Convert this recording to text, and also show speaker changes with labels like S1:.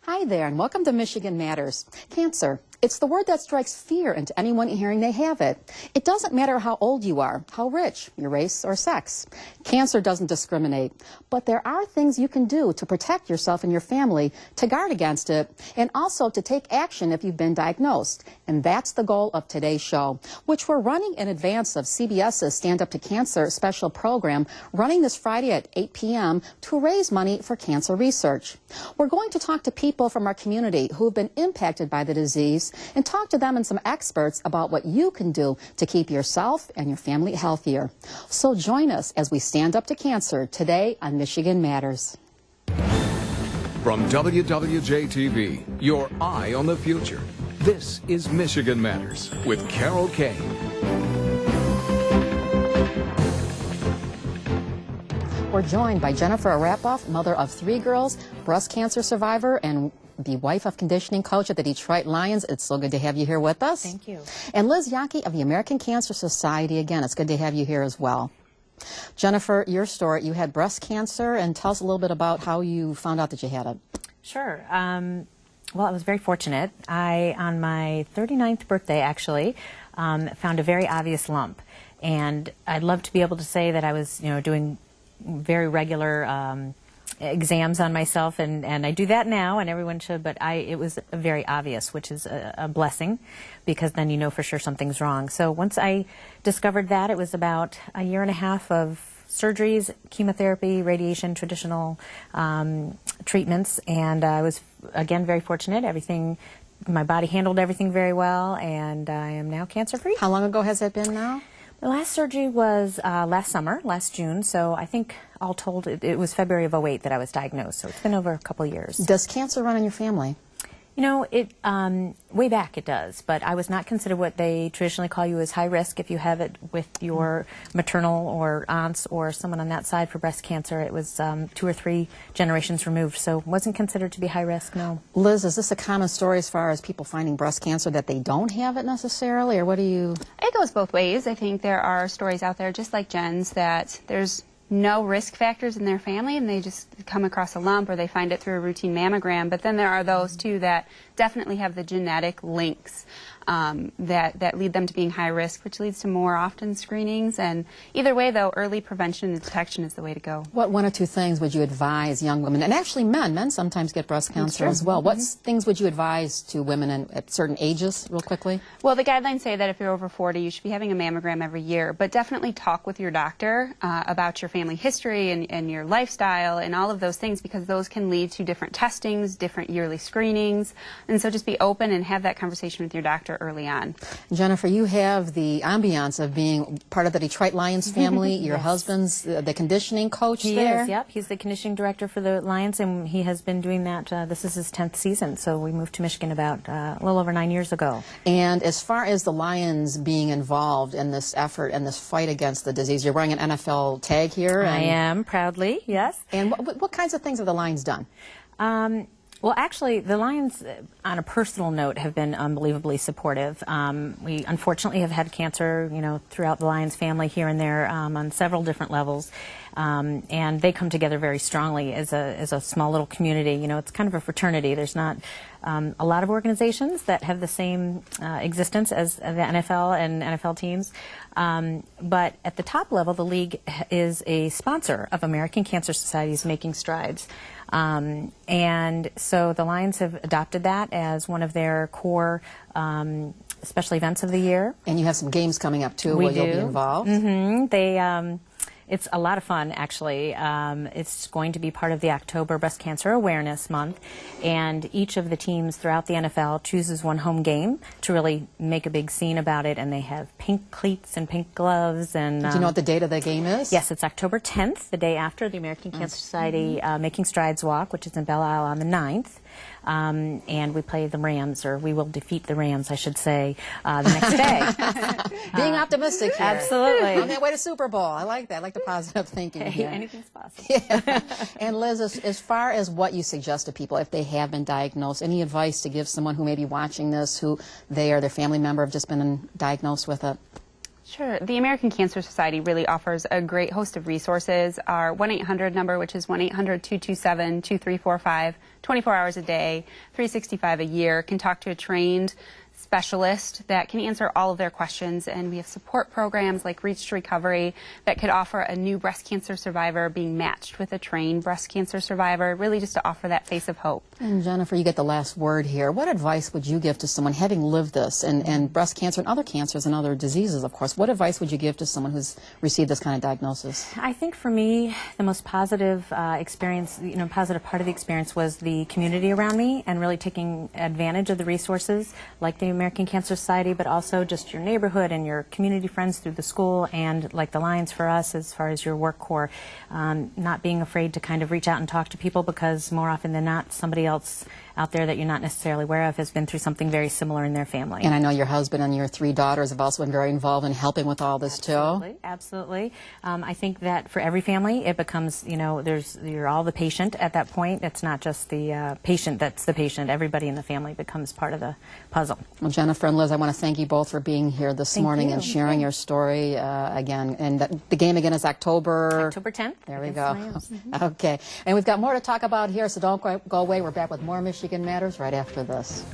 S1: Hi there, and welcome to Michigan Matters. Cancer. It's the word that strikes fear into anyone hearing they have it. It doesn't matter how old you are, how rich, your race, or sex. Cancer doesn't discriminate. But there are things you can do to protect yourself and your family, to guard against it, and also to take action if you've been diagnosed. And that's the goal of today's show, which we're running in advance of CBS's Stand Up to Cancer special program, running this Friday at 8 p.m. to raise money for cancer research. We're going to talk to people from our community who have been impacted by the disease and talk to them and some experts about what you can do to keep yourself and your family healthier. So join us as we stand up to cancer today on Michigan Matters.
S2: From WWJ-TV, your eye on the future. This is Michigan Matters with Carol Kay.
S1: We're joined by Jennifer Arapoff, mother of 3 girls, breast cancer survivor, and the wife of conditioning coach at the Detroit Lions. It's so good to have you here with us.
S3: Thank you.
S1: And Liz Yockey of the American Cancer Society. Again, it's good to have you here as well. Jennifer, your story, you had breast cancer, and tell us a little bit about how you found out that you had it.
S3: Sure. Well, I was very fortunate. On my 39th birthday, actually, found a very obvious lump. And I'd love to be able to say that I was, doing very regular exams on myself, and I do that now, and everyone should, but it was very obvious, which is a blessing, because then you know for sure something's wrong. So once I discovered that, it was about a year and a half of surgeries, chemotherapy, radiation, traditional treatments, and I was, again, very fortunate. My body handled everything very well, and I am now cancer-free.
S1: How long ago has that been now?
S3: The last surgery was last summer, last June, so I think all told it was February of '08 that I was diagnosed, so it's been over a couple years.
S1: Does cancer run in your family?
S3: Way back it does, but I was not considered what they traditionally call you as high risk if you have it with your maternal or aunts or someone on that side for breast cancer. It was 2 or 3 generations removed, so wasn't considered to be high risk, no.
S1: Liz, is this a common story as far as people finding breast cancer that they don't have it necessarily, or what do you?
S4: It goes both ways. I think there are stories out there, just like Jen's, that there's no risk factors in their family and they just come across a lump or they find it through a routine mammogram. But then there are those too that definitely have the genetic links that lead them to being high risk, which leads to more often screenings. And either way, though, early prevention and detection is the way to go.
S1: What 1 or 2 things would you advise young women, and actually men sometimes get breast cancer as well. What things would you advise to women at certain ages, real quickly?
S4: Well, the guidelines say that if you're over 40, you should be having a mammogram every year, but definitely talk with your doctor about your family history and your lifestyle and all of those things, because those can lead to different testings, different yearly screenings. And so just be open and have that conversation with your doctor early on.
S1: Jennifer, you have the ambiance of being part of the Detroit Lions family. Your husband's the conditioning coach there.
S3: He is, yep. He's the conditioning director for the Lions, and he has been doing that. This is his 10th season, so we moved to Michigan about a little over 9 years ago.
S1: And as far as the Lions being involved in this effort and this fight against the disease, you're wearing an NFL tag here.
S3: I am, proudly, yes.
S1: And what kinds of things have the Lions done?
S3: Well, actually, the Lions, on a personal note, have been unbelievably supportive. We unfortunately have had cancer, throughout the Lions family here and there on several different levels, and they come together very strongly as a small little community. It's kind of a fraternity. There's not a lot of organizations that have the same existence as the NFL and NFL teams, but at the top level, the league is a sponsor of American Cancer Society's Making Strides. And so the Lions have adopted that as one of their core special events of the year.
S1: And you have some games coming up, too, where you'll be involved.
S3: It's a lot of fun, actually. It's going to be part of the October Breast Cancer Awareness Month, and each of the teams throughout the NFL chooses one home game to really make a big scene about it, and they have pink cleats and pink gloves. And
S1: do you know what the date of the game is?
S3: Yes, it's October 10th, the day after the American Cancer Society Making Strides Walk, which is in Belle Isle on the 9th. And we play the Rams, or we will defeat the Rams, I should say, the next day.
S1: Being optimistic here.
S3: Absolutely.
S1: On their way to Super Bowl. I like that. I like the positive thinking here.
S3: Anything's possible.
S1: Yeah. And Liz, as far as what you suggest to people if they have been diagnosed, any advice to give someone who may be watching this, who they or their family member have just been diagnosed with it?
S4: Sure. The American Cancer Society really offers a great host of resources. Our 1-800 number, which is 1-800-227-2345, 24 hours a day, 365 a year, can talk to a trained specialist that can answer all of their questions, and we have support programs like Reach to Recovery that could offer a new breast cancer survivor being matched with a trained breast cancer survivor, really just to offer that face of hope.
S1: And Jennifer, you get the last word here. What advice would you give to someone having lived this and breast cancer and other cancers and other diseases, of course? What advice would you give to someone who's received this kind of diagnosis?
S3: I think for me, the most positive experience, positive part of the experience was the community around me and really taking advantage of the resources like the American Cancer Society, but also just your neighborhood and your community friends through the school, and like the Lions for us as far as your work core, not being afraid to kind of reach out and talk to people, because more often than not somebody else out there that you're not necessarily aware of has been through something very similar in their family.
S1: And I know your husband and your 3 daughters have also been very involved in helping with all this too.
S3: Absolutely. I think that for every family it becomes, you're all the patient at that point. It's not just the patient that's the patient. Everybody in the family becomes part of the puzzle.
S1: Well, Jennifer and Liz, I want to thank you both for being here this morning and sharing your story again. And the game again is October
S3: 10th.
S1: There we go. Okay. And we've got more to talk about here, so don't go away. We're back with more Michigan Matters right after this.